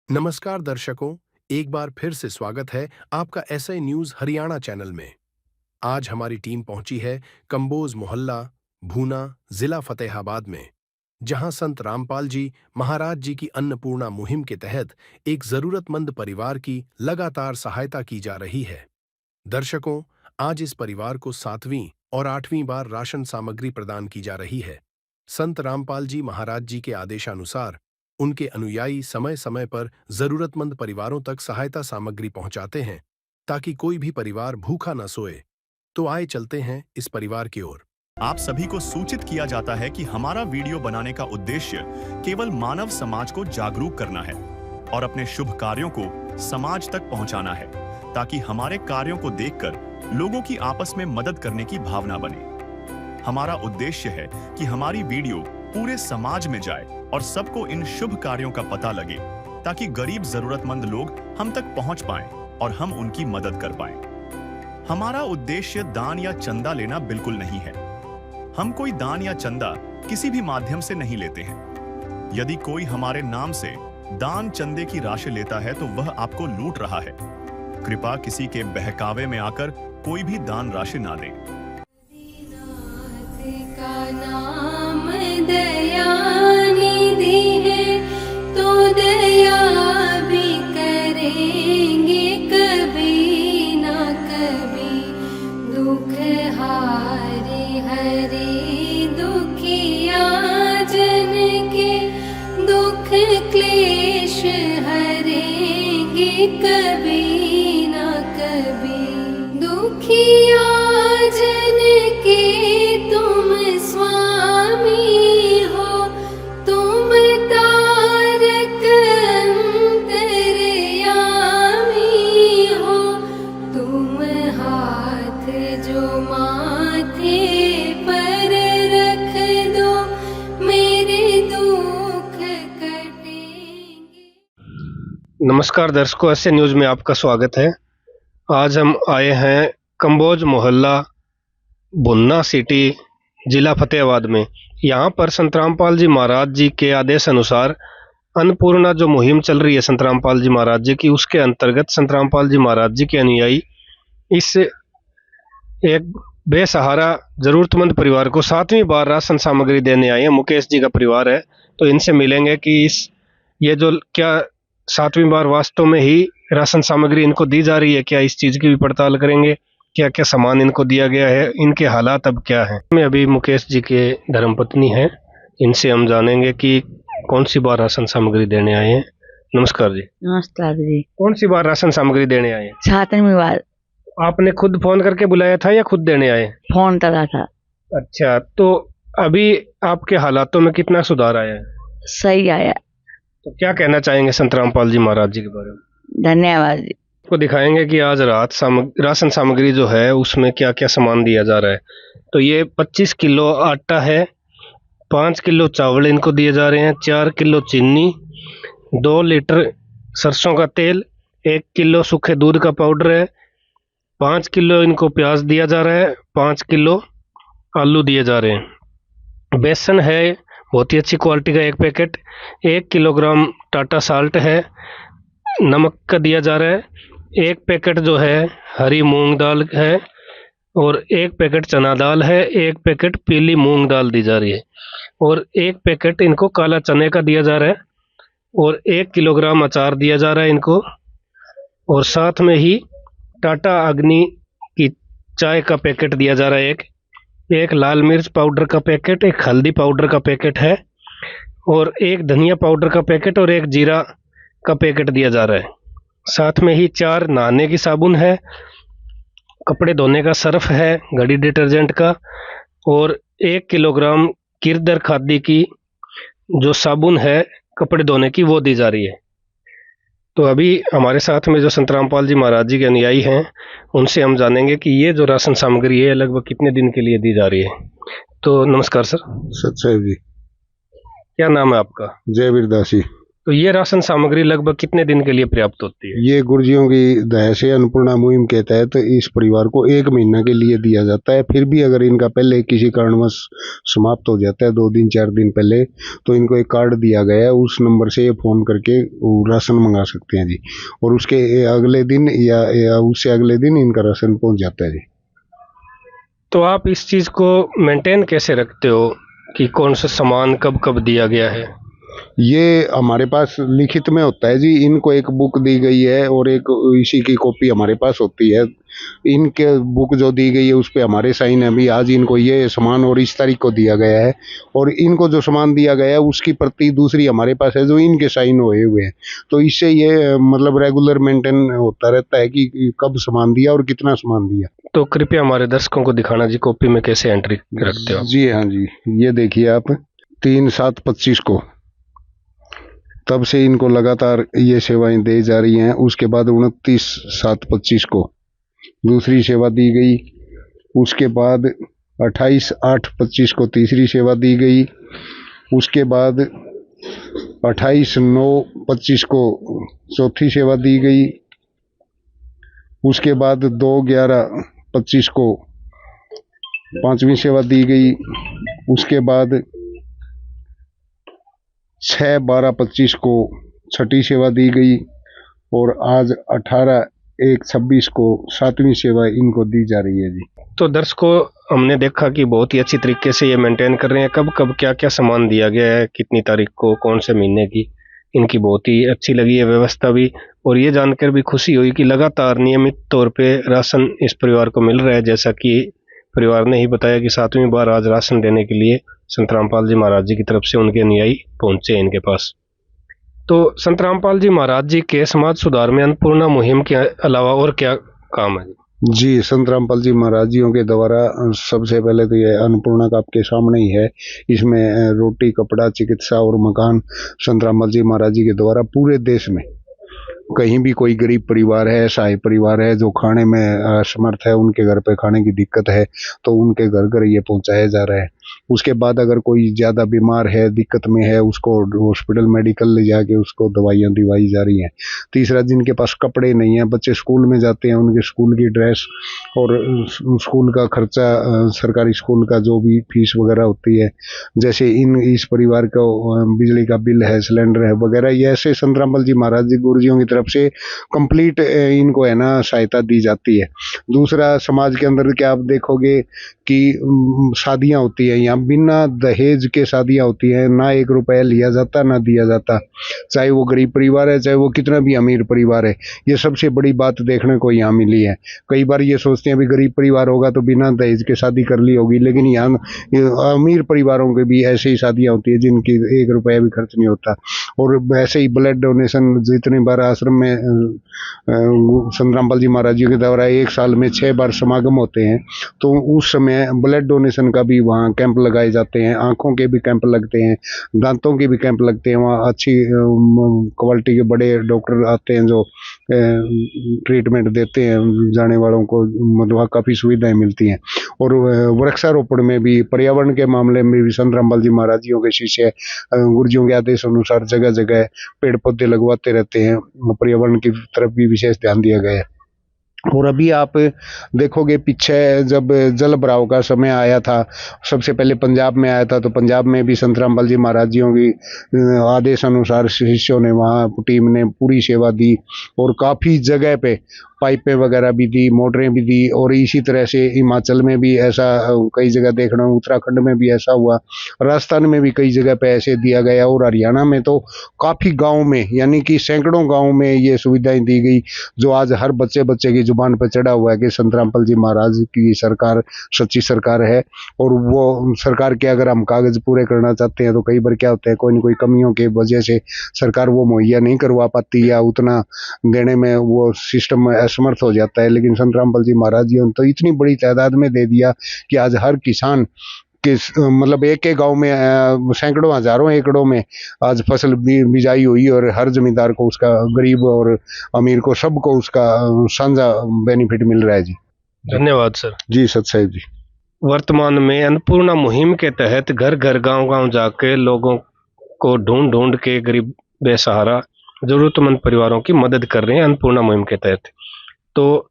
नमस्कार दर्शकों, एक बार फिर से स्वागत है आपका एसआई न्यूज हरियाणा चैनल में। आज हमारी टीम पहुंची है कंबोज मोहल्ला, भूना, जिला फतेहाबाद में, जहां संत रामपाल जी महाराज जी की अन्नपूर्णा मुहिम के तहत एक जरूरतमंद परिवार की लगातार सहायता की जा रही है। दर्शकों, आज इस परिवार को 7वीं और 8वीं बार राशन सामग्री प्रदान की जा रही है। संत रामपाल जी महाराज जी के आदेशानुसार उनके अनुयायी समय समय पर जरूरतमंद परिवारों तक सहायता सामग्री पहुंचाते हैं ताकि कोई भी परिवार भूखा न सोए। तो आए चलते हैं इस परिवार की ओर। आप सभी को सूचित किया जाता है कि हमारा वीडियो बनाने का उद्देश्य केवल मानव समाज को जागरूक करना है और अपने शुभ कार्यों को समाज तक पहुंचाना है, ताकि हमारे कार्यों को देखकर लोगों की आपस में मदद करने की भावना बने। हमारा उद्देश्य है कि हमारी वीडियो पूरे समाज में जाए और सबको इन शुभ कार्यों का पता लगे, ताकि गरीब जरूरतमंद लोग हम तक पहुंच पाएं और हम उनकी मदद कर पाएं। हमारा उद्देश्य दान या चंदा लेना बिल्कुल नहीं है। हम कोई दान या चंदा किसी भी माध्यम से नहीं लेते हैं। यदि कोई हमारे नाम से दान चंदे की राशि लेता है तो वह आपको लूट रहा है। कृपया किसी के बहकावे में आकर कोई भी दान राशि ना दें। क्लेश हरेंगे कभी ना कभी, दुखिया जन के तुम स्वामी हो, तुम तारक अंतर्यामी हो, तुम हाथ जो माथे पर रख दो मेरे दुख कटेंगे। नमस्कार दर्शकों, एसए न्यूज में आपका स्वागत है। आज हम आए हैं कंबोज मोहल्ला, भुन्ना सिटी, जिला फतेहाबाद में। यहाँ पर संत रामपाल जी महाराज जी के आदेश अनुसार अन्नपूर्णा जो मुहिम चल रही है संत रामपाल जी महाराज जी की, उसके अंतर्गत संत रामपाल जी महाराज जी के अनुयायी इस एक बेसहारा जरूरतमंद परिवार को 7वीं बार राशन सामग्री देने आए हैं। मुकेश जी का परिवार है, तो इनसे मिलेंगे कि ये जो क्या 7वीं बार वास्तव में ही राशन सामग्री इनको दी जा रही है क्या, इस चीज़ की भी पड़ताल करेंगे। क्या क्या सामान इनको दिया गया है, इनके हालात अब क्या हैं। मैं अभी मुकेश जी के धर्मपत्नी हैं, इनसे हम जानेंगे कि कौन सी बार राशन सामग्री देने आए हैं। नमस्कार जी। नमस्कार जी। कौन सी बार राशन सामग्री देने आए हैं? 7वीं बार। आपने खुद फोन करके बुलाया था या खुद देने आए? फोन करा था। अच्छा, तो अभी आपके हालातों में कितना सुधार आया है? सही आया। तो क्या कहना चाहेंगे संत रामपाल जी महाराज जी के बारे में? धन्यवाद जी। को दिखाएंगे कि आज राशन सामग्री जो है उसमें क्या क्या सामान दिया जा रहा है। तो ये 25 किलो आटा है, 5 किलो चावल इनको दिए जा रहे हैं, 4 किलो चीनी, 2 लीटर सरसों का तेल, 1 किलो सूखे दूध का पाउडर है, 5 किलो इनको प्याज दिया जा रहा है, 5 किलो आलू दिए जा रहे हैं। बेसन है बहुत ही अच्छी क्वालिटी का 1 पैकेट, 1 किलोग्राम टाटा साल्ट है, नमक का दिया जा रहा है, 1 पैकेट जो है हरी मूंग दाल है, और 1 पैकेट चना दाल है, 1 पैकेट पीली मूंग दाल दी जा रही है, और 1 पैकेट इनको काला चने का दिया जा रहा है, और 1 किलोग्राम अचार दिया जा रहा है इनको, और साथ में ही टाटा अग्नि की चाय का पैकेट दिया जा रहा है, एक लाल मिर्च पाउडर का पैकेट, 1 हल्दी पाउडर का पैकेट है, और 1 धनिया पाउडर का पैकेट और 1 जीरा का पैकेट दिया जा रहा है। साथ में ही 4 नहाने की साबुन है, कपड़े धोने का सर्फ है, घड़ी डिटर्जेंट का, और 1 किलोग्राम किरदर खादी की जो साबुन है कपड़े धोने की, वो दी जा रही है। तो अभी हमारे साथ में जो संत रामपाल जी महाराज जी के अनुयायी हैं, उनसे हम जानेंगे कि ये जो राशन सामग्री है लगभग कितने दिन के लिए दी जा रही है। तो नमस्कार सर। सतसाहिब जी। क्या नाम है आपका? जय वीरदासी। तो ये राशन सामग्री लगभग कितने दिन के लिए पर्याप्त होती है? ये गुरुजियों की दया से अन्नपूर्णा मुहिम के तहत इस परिवार को 1 महीना के लिए दिया जाता है। फिर भी अगर इनका पहले किसी कारणवश समाप्त हो जाता है 2 दिन 4 दिन पहले, तो इनको एक कार्ड दिया गया है, उस नंबर से ये फ़ोन करके वो राशन मंगा सकते हैं जी। और उसके अगले दिन या उससे अगले दिन इनका राशन पहुंच जाता है जी। तो आप इस चीज़ को मेंटेन कैसे रखते हो कि कौन सा सामान कब कब दिया गया है? ये हमारे पास लिखित में होता है जी। इनको एक बुक दी गई है और एक इसी की कॉपी हमारे पास होती है। इनके बुक जो दी गई है उस पे हमारे साइन है। अभी आज इनको ये सामान और इस तारीख को दिया गया है, और इनको जो सामान दिया गया है उसकी प्रति दूसरी हमारे पास है जो इनके साइन हुए हुए हैं। तो इससे ये मतलब रेगुलर मेंटेन होता रहता है कि कब सामान दिया और कितना सामान दिया। तो कृपया हमारे दर्शकों को दिखाना जी, कॉपी में कैसे एंट्री रखते हो? जी हाँ जी, ये देखिए आप 3/7/25 को तब से इनको लगातार ये सेवाएं दी जा रही हैं। उसके बाद 29/7/25 को दूसरी सेवा दी गई। उसके बाद 28/8/25 को तीसरी सेवा दी गई। उसके बाद 28/9/25 को चौथी सेवा दी गई। उसके बाद 2/11/25 को पांचवी सेवा दी गई। उसके बाद 6/12/25 को छठी सेवा दी गई, और आज 18/1/26 को 7वीं सेवा इनको दी जा रही है जी। तो दर्शकों, हमने देखा कि बहुत ही अच्छी तरीके से ये मेंटेन कर रहे हैं। कब कब क्या क्या सामान दिया गया है, कितनी तारीख को, कौन से महीने की, इनकी बहुत ही अच्छी लगी है व्यवस्था भी। और ये जानकर भी खुशी हुई कि लगातार नियमित तौर पे राशन इस परिवार को मिल रहा है। जैसा कि परिवार ने ही बताया कि 7वीं बार आज राशन देने के लिए संत रामपाल जी महाराज जी की तरफ से उनके अनुयायी पहुंचे इनके पास। तो संत रामपाल जी महाराज जी के समाज सुधार में अन्नपूर्णा मुहिम के अलावा और क्या काम है? जी, संत रामपाल जी महाराज जियों के द्वारा सबसे पहले तो ये अन्नपूर्णा का आपके सामने ही है। इसमें रोटी, कपड़ा, चिकित्सा और मकान संत रामपाल जी महाराज जी के द्वारा पूरे देश में कहीं भी कोई गरीब परिवार है, असहाय परिवार है जो खाने में असमर्थ है, उनके घर पे खाने की दिक्कत है, तो उनके घर घर ये पहुंचाया जा रहा है। उसके बाद अगर कोई ज़्यादा बीमार है, दिक्कत में है, उसको हॉस्पिटल मेडिकल ले जाके उसको दवाइयाँ दिवाई जा रही हैं। तीसरा, जिनके पास कपड़े नहीं हैं, बच्चे स्कूल में जाते हैं, उनके स्कूल की ड्रेस और स्कूल का खर्चा, सरकारी स्कूल का जो भी फीस वगैरह होती है, जैसे इस परिवार का बिजली का बिल है, सिलेंडर है वगैरह, ये ऐसे संत रामपाल जी महाराज जी गुरुजियों की तरफ से कंप्लीट इनको है ना सहायता दी जाती है। दूसरा, समाज के अंदर क्या आप देखोगे कि शादियां होती है, यहाँ बिना दहेज के शादियां होती हैं, ना 1 रुपया लिया जाता ना दिया जाता, चाहे वो गरीब परिवार है, चाहे वो कितना भी अमीर परिवार है। ये सबसे बड़ी बात देखने को यहाँ मिली है। कई बार ये सोचते हैं भी गरीब परिवार होगा तो बिना दहेज के शादी कर ली होगी, लेकिन यहाँ अमीर परिवारों के भी ऐसे ही शादियां होती है जिनकी 1 रुपया भी खर्च नहीं होता। और वैसे ही ब्लड डोनेशन जितनी बार आश्रम में संत रामपाल जी महाराज जी के द्वारा 1 साल में 6 बार समागम होते हैं, तो उस समय ब्लड डोनेशन का भी वहाँ कैंप लगाए जाते हैं, आंखों के भी कैंप लगते हैं, दांतों के भी कैंप लगते हैं। वहाँ अच्छी क्वालिटी के बड़े डॉक्टर आते हैं जो ट्रीटमेंट देते हैं जाने वालों को, मतलब वहाँ काफ़ी सुविधाएं मिलती हैं। और वृक्षारोपण में भी, पर्यावरण के मामले में भी संत रामपाल जी महाराज जियों के शिष्य गुरुजियों के आदेश अनुसार जगह जगह पेड़ पौधे लगवाते रहते हैं। पर्यावरण की तरफ भी विशेष ध्यान दिया गया है। और अभी आप देखोगे पीछे जब जल भराव का समय आया था, सबसे पहले पंजाब में आया था, तो पंजाब में भी संत रामपाल जी महाराज जियों की आदेश अनुसार शिष्यों ने, वहाँ टीम ने पूरी सेवा दी, और काफ़ी जगह पे पाइपें वगैरह भी दी, मोटरें भी दी। और इसी तरह से हिमाचल में भी ऐसा कई जगह देखना, उत्तराखंड में भी ऐसा हुआ, राजस्थान में भी कई जगह पे ऐसे दिया गया, और हरियाणा में तो काफ़ी गाँव में, यानी कि सैकड़ों गाँव में ये सुविधाएं दी गई, जो आज हर बच्चे बच्चे की जुबान पर चढ़ा हुआ है कि संत रामपाल जी महाराज की सरकार सच्ची सरकार है। और वो सरकार के अगर हम कागज पूरे करना चाहते हैं तो कई बार क्या होता है, कोई न कोई कमियों की वजह से सरकार वो मुहैया नहीं करवा पाती, या उतना देने में वो सिस्टम असमर्थ हो जाता है। लेकिन संत रामपाल जी महाराज जी ने तो इतनी बड़ी तादाद में दे दिया कि आज हर किसान कि मतलब एक गांव में सैकड़ों हजारों एकड़ों में आज फसल बिजाई हुई, और हर जमींदार को उसका, गरीब और अमीर को, सबको उसका साझा बेनिफिट मिल रहा है जी। धन्यवाद सर। जी सतसाहिब जी। वर्तमान में अन्नपूर्णा मुहिम के तहत घर घर गांव गांव जाके लोगों को ढूंढ ढूंढ के, गरीब बेसहारा जरूरतमंद परिवारों की मदद कर रहे हैं अन्नपूर्णा मुहिम के तहत। तो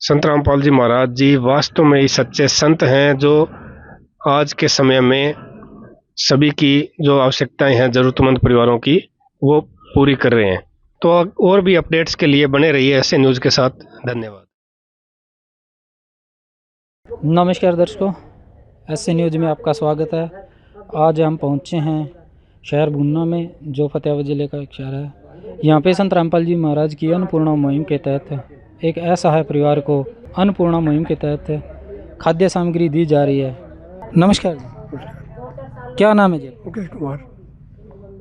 संत रामपाल जी महाराज जी वास्तव में ही सच्चे संत हैं, जो आज के समय में सभी की जो आवश्यकताएं हैं जरूरतमंद परिवारों की, वो पूरी कर रहे हैं। तो और भी अपडेट्स के लिए बने रहिए ऐसे न्यूज़ के साथ। धन्यवाद। नमस्कार दर्शकों, ऐसे न्यूज़ में आपका स्वागत है। आज हम पहुंचे हैं शहर भूना में, जो फतेहाबाद ज़िले का एक शहर है। यहाँ पे संत रामपाल जी महाराज की अन्नपूर्णा मुहिम के तहत एक असहाय परिवार को अन्नपूर्णा मुहिम के तहत खाद्य सामग्री दी जा रही है। नमस्कार जी, क्या नाम है जी? मुकेश कुमार।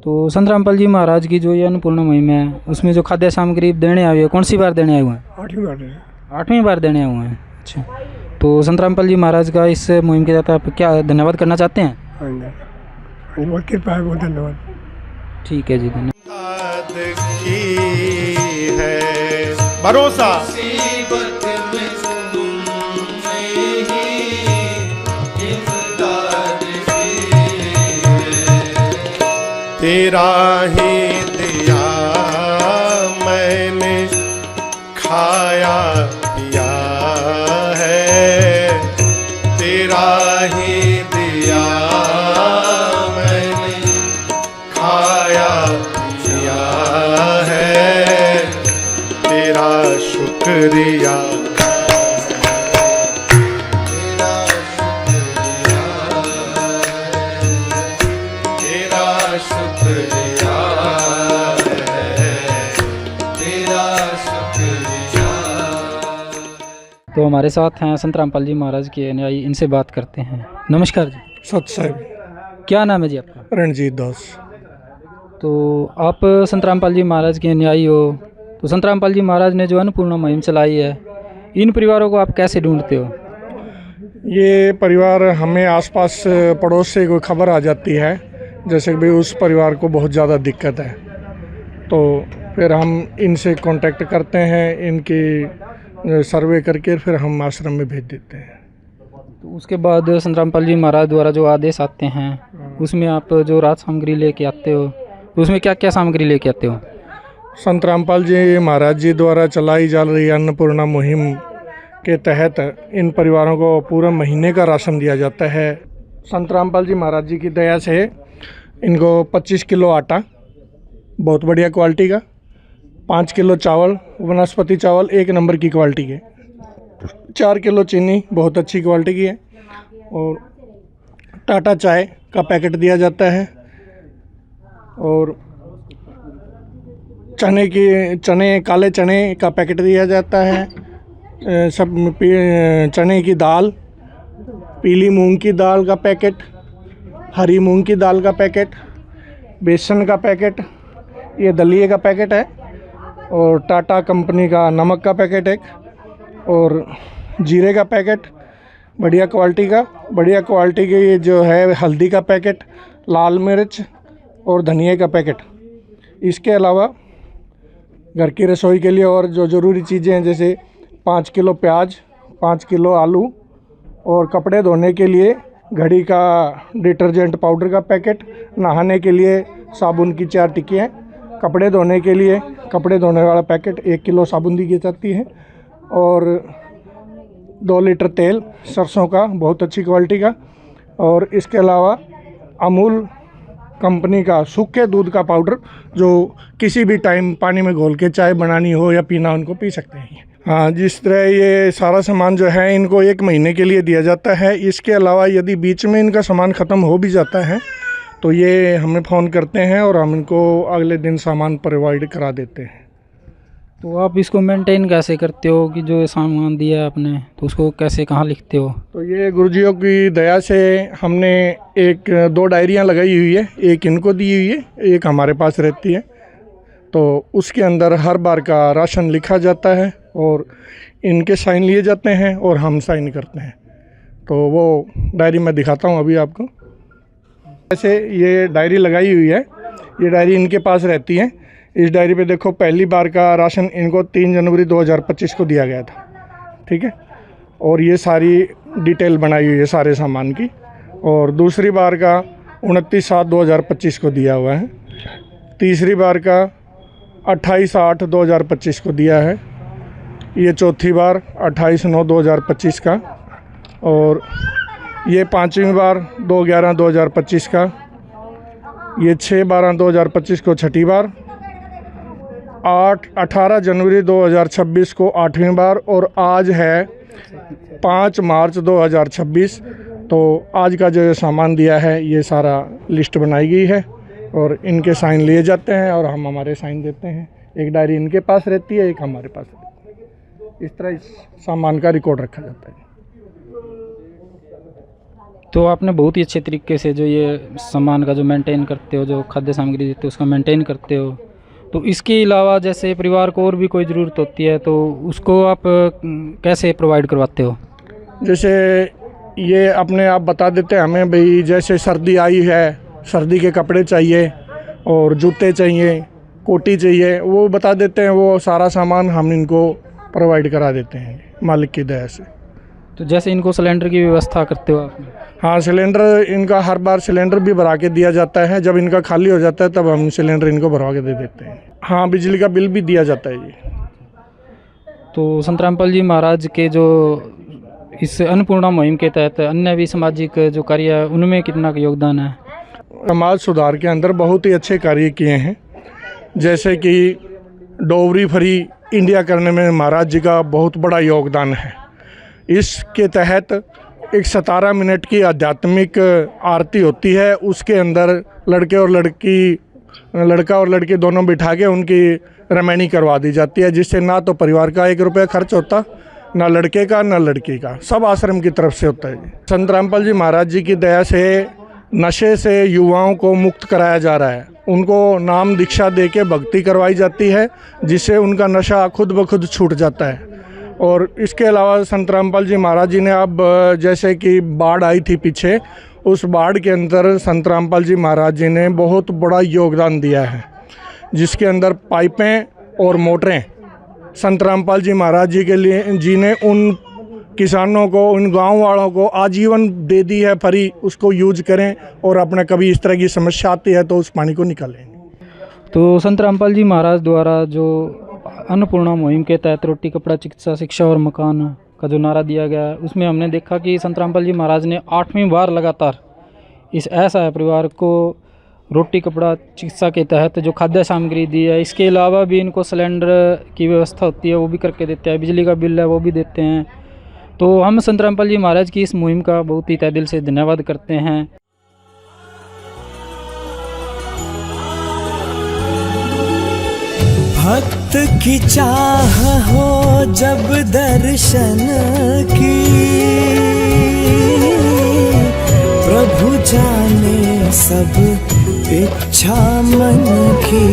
तो संत रामपाल जी महाराज की जो ये अन्नपूर्णा मुहिम है, उसमें जो खाद्य सामग्री देने आए हुए, कौन सी बार देने आए हुए हैं? 8वीं बार है। 8वीं बार देने आए हुए हैं। अच्छा, तो संत रामपाल जी महाराज का इस मुहिम के तहत आप क्या धन्यवाद करना चाहते हैं? हाँ जी, बहुत कृपा है, बहुत धन्यवाद। ठीक है जी, धन्यवाद। भरोसा तेरा ही दिया मैंने खाया पिया है, तेरा ही दिया मैंने खाया पिया है, तेरा शुक्रिया तो हमारे साथ हैं संत रामपाल जी महाराज के अनुयायी, इनसे बात करते हैं। नमस्कार जी, सत साहिब। क्या नाम है जी आपका? रणजीत दास। तो आप संत रामपाल जी महाराज के अनुयायी हो, तो संत रामपाल जी महाराज ने जो अन्नपूर्णा मुहिम चलाई है, इन परिवारों को आप कैसे ढूंढते हो? ये परिवार हमें आसपास पड़ोस से कोई खबर आ जाती है, जैसे कि भाई उस परिवार को बहुत ज़्यादा दिक्कत है, तो फिर हम इनसे कांटेक्ट करते हैं, इनकी सर्वे करके फिर हम आश्रम में भेज देते हैं। तो उसके बाद संत रामपाल जी महाराज द्वारा जो आदेश आते हैं, उसमें आप जो राहत सामग्री लेके आते हो, तो उसमें क्या क्या सामग्री लेके आते हो? संत रामपाल जी महाराज जी द्वारा चलाई जा रही अन्नपूर्णा मुहिम के तहत इन परिवारों को पूरा महीने का राशन दिया जाता है। संत रामपाल जी महाराज जी की दया से इनको 25 किलो आटा बहुत बढ़िया क्वालिटी का, 5 किलो चावल वनस्पति चावल 1 नंबर की क्वालिटी के, 4 किलो चीनी बहुत अच्छी क्वालिटी की है, और टाटा चाय का पैकेट दिया जाता है, और चने काले चने का पैकेट दिया जाता है, चने की दाल, पीली मूंग की दाल का पैकेट, हरी मूंग की दाल का पैकेट, बेसन का पैकेट, ये दलिए का पैकेट है, और टाटा कंपनी का नमक का पैकेट एक, और जीरे का पैकेट बढ़िया क्वालिटी के ये जो है हल्दी का पैकेट, लाल मिर्च और धनिया का पैकेट। इसके अलावा घर की रसोई के लिए और जो ज़रूरी चीज़ें हैं, जैसे 5 किलो प्याज, 5 किलो आलू, और कपड़े धोने के लिए घड़ी का डिटर्जेंट पाउडर का पैकेट, नहाने के लिए साबुन की 4 टिक्कियाँ, कपड़े धोने के लिए कपड़े धोने वाला पैकेट 1 किलो साबुन दी जाती है, और 2 लीटर तेल सरसों का बहुत अच्छी क्वालिटी का, और इसके अलावा अमूल कंपनी का सूखे दूध का पाउडर, जो किसी भी टाइम पानी में घोल के चाय बनानी हो या पीना उनको पी सकते हैं। हाँ, जिस तरह ये सारा सामान जो है इनको 1 महीने के लिए दिया जाता है। इसके अलावा यदि बीच में इनका सामान ख़त्म हो भी जाता है तो ये हमें फ़ोन करते हैं और हम इनको अगले दिन सामान प्रोवाइड करा देते हैं। तो आप इसको मेंटेन कैसे करते हो कि जो सामान दिया है आपने, तो उसको कैसे कहाँ लिखते हो? तो ये गुरुजियों की दया से हमने 2 डायरियाँ लगाई हुई है, एक इनको दी हुई है, एक हमारे पास रहती है। तो उसके अंदर हर बार का राशन लिखा जाता है और इनके साइन लिए जाते हैं और हम साइन करते हैं। तो वो डायरी मैं दिखाता हूँ अभी आपको। ऐसे ये डायरी लगाई हुई है, ये डायरी इनके पास रहती है। इस डायरी पे देखो, पहली बार का राशन इनको 3 जनवरी 2025 को दिया गया था, ठीक है, और ये सारी डिटेल बनाई हुई है सारे सामान की। और दूसरी बार का 29/7/2025 को दिया हुआ है। तीसरी बार का 28/8/2025 को दिया है। ये चौथी बार 28/9/2025 का, और ये पाँचवीं बार 2/11/2025 का, ये 6/12/2025 को छठी बार, 18 जनवरी 2026 को 8वीं बार, और आज है 5 मार्च 2026। तो आज का जो सामान दिया है ये सारा लिस्ट बनाई गई है और इनके साइन लिए जाते हैं और हम हमारे साइन देते हैं। एक डायरी इनके पास रहती है, एक हमारे पास रहती है। इस तरह इस सामान का रिकॉर्ड रखा जाता है। तो आपने बहुत ही अच्छे तरीके से जो ये सामान का जो मेंटेन करते हो, जो खाद्य सामग्री देते हो उसका मेंटेन करते हो। तो इसके अलावा जैसे परिवार को और भी कोई ज़रूरत होती है तो उसको आप कैसे प्रोवाइड करवाते हो? जैसे ये अपने आप बता देते हैं हमें, भाई जैसे सर्दी आई है, सर्दी के कपड़े चाहिए और जूते चाहिए, कोटी चाहिए, वो बता देते हैं। वो सारा सामान हम इनको प्रोवाइड करा देते हैं मालिक की दया से। तो जैसे इनको सिलेंडर की व्यवस्था करते हो आप? हाँ, सिलेंडर इनका हर बार सिलेंडर भी भरा के दिया जाता है। जब इनका खाली हो जाता है तब हम सिलेंडर इनको भरवा के दे देते हैं। हाँ, बिजली का बिल भी दिया जाता है जी। तो संत रामपाल जी महाराज के जो इस अन्नपूर्णा मुहिम के तहत अन्य भी सामाजिक जो कार्य है उनमें कितना का योगदान है? समाज सुधार के अंदर बहुत ही अच्छे कार्य किए हैं। जैसे कि डोगरी फ्री इंडिया करने में महाराज जी का बहुत बड़ा योगदान है। इसके तहत एक 17 मिनट की आध्यात्मिक आरती होती है। उसके अंदर लड़का और लड़की दोनों बिठा के उनकी रमैनी करवा दी जाती है, जिससे ना तो परिवार का 1 रुपया खर्च होता, ना लड़के का ना लड़की का, सब आश्रम की तरफ से होता है। संत रामपाल जी महाराज जी की दया से नशे से युवाओं को मुक्त कराया जा रहा है। उनको नाम दीक्षा दे के भक्ति करवाई जाती है, जिससे उनका नशा खुद ब खुद छूट जाता है। और इसके अलावा संत रामपाल जी महाराज जी ने अब जैसे कि बाढ़ आई थी पीछे, उस बाढ़ के अंदर संत रामपाल जी महाराज जी ने बहुत बड़ा योगदान दिया है, जिसके अंदर पाइपें और मोटरें संत रामपाल जी महाराज जी ने उन किसानों को, उन गांव वालों को आजीवन दे दी है फ्री। उसको यूज करें और अपना कभी इस तरह की समस्या आती है तो उस पानी को निकालें। तो संत रामपाल जी महाराज द्वारा जो अन्नपूर्णा मुहिम के तहत रोटी, कपड़ा, चिकित्सा, शिक्षा और मकान का जो नारा दिया गया है, उसमें हमने देखा कि संत रामपाल जी महाराज ने 8वीं बार लगातार इस असहाय परिवार को रोटी, कपड़ा, चिकित्सा के तहत जो खाद्य सामग्री दी है। इसके अलावा भी इनको सिलेंडर की व्यवस्था होती है वो भी करके देते हैं, बिजली का बिल है वो भी देते हैं। तो हम संत रामपाल जी महाराज की इस मुहिम का बहुत ही तहे दिल से धन्यवाद करते हैं। भक्त की चाह हो जब दर्शन की, प्रभु जाने सब इच्छा मन की।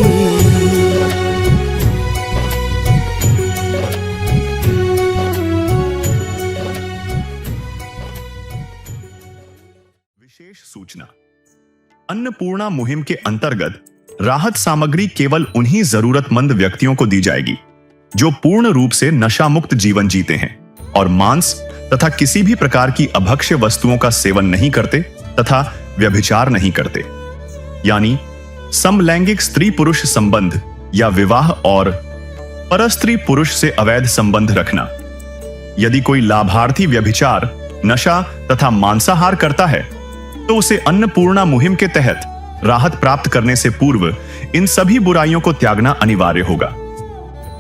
विशेष सूचना। अन्नपूर्णा मुहिम के अंतर्गत राहत सामग्री केवल उन्हीं जरूरतमंद व्यक्तियों को दी जाएगी जो पूर्ण रूप से नशा मुक्त जीवन जीते हैं और मांस तथा किसी भी प्रकार की अभक्ष्य वस्तुओं का सेवन नहीं करते तथा व्यभिचार नहीं करते, यानी समलैंगिक स्त्री पुरुष संबंध या विवाह और परस्त्री पुरुष से अवैध संबंध रखना। यदि कोई लाभार्थी व्यभिचार, नशा तथा मांसाहार करता है तो उसे अन्नपूर्णा मुहिम के तहत राहत प्राप्त करने से पूर्व इन सभी बुराइयों को त्यागना अनिवार्य होगा।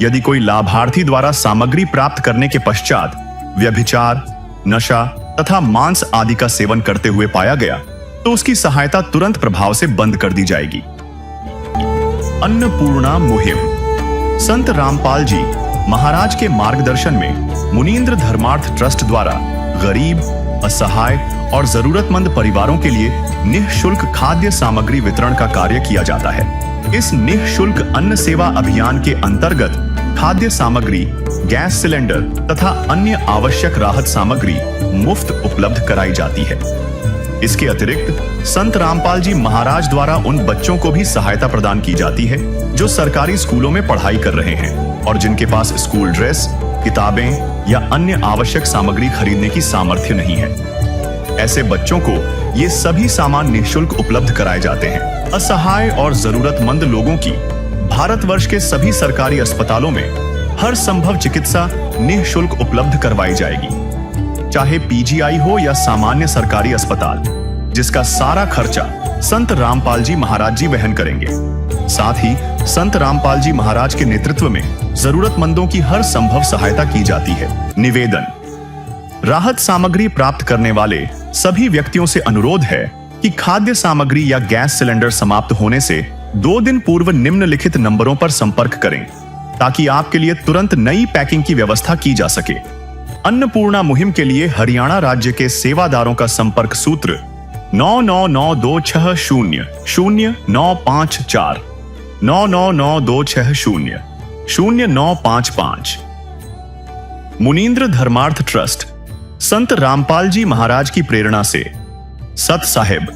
यदि कोई लाभार्थी द्वारा सामग्री प्राप्त करने के पश्चात व्यभिचार, नशा तथा मांस आदि का सेवन करते हुए पाया गया तो उसकी सहायता तुरंत प्रभाव से बंद कर दी जाएगी। अन्नपूर्णा मुहिम संत रामपाल जी महाराज के मार्गदर्शन में मुनीन्द्र धर्मार्थ ट्रस्ट द्वारा गरीब, असहाय और जरूरतमंद परिवारों के लिए निःशुल्क खाद्य सामग्री वितरण का कार्य किया जाता है। इस निःशुल्क अन्न सेवा अभियान के अंतर्गत खाद्य सामग्री, गैस सिलेंडर तथा अन्य आवश्यक राहत सामग्री मुफ्त उपलब्ध कराई जाती है। इसके अतिरिक्त संत रामपाल जी महाराज द्वारा उन बच्चों को भी सहायता प्रदान की जाती है जो सरकारी स्कूलों में पढ़ाई कर रहे हैं और जिनके पास स्कूल ड्रेस, किताबें या अन्य आवश्यक सामग्री खरीदने की सामर्थ्य नहीं है। ऐसे बच्चों को ये सभी सामान निःशुल्क उपलब्ध कराए जाते हैं। असहाय और जरूरतमंद लोगों की भारतवर्ष के सभी सरकारी अस्पतालों में हर संभव चिकित्सा निःशुल्क उपलब्ध करवाई जाएगी, चाहे पीजीआई हो या सामान्य सरकारी अस्पताल, जिसका सारा खर्चा संत रामपाल जी महाराज जी वहन करेंगे। साथ ही संत रामपाल जी महाराज के नेतृत्व में जरूरतमंदों की हर संभव सहायता की जाती है। निवेदन: राहत सामग्री प्राप्त करने वाले सभी व्यक्तियों से अनुरोध है कि खाद्य सामग्री या गैस सिलेंडर समाप्त होने से 2 दिन पूर्व निम्नलिखित नंबरों पर संपर्क करें, ताकि आपके लिए तुरंत नई पैकिंग की व्यवस्था की जा सके। अन्नपूर्णा मुहिम के लिए हरियाणा राज्य के सेवादारों का संपर्क सूत्र 9992600954 9992600955। मुनींद्र धर्मार्थ ट्रस्ट संत रामपाल जी महाराज की प्रेरणा से सत साहिब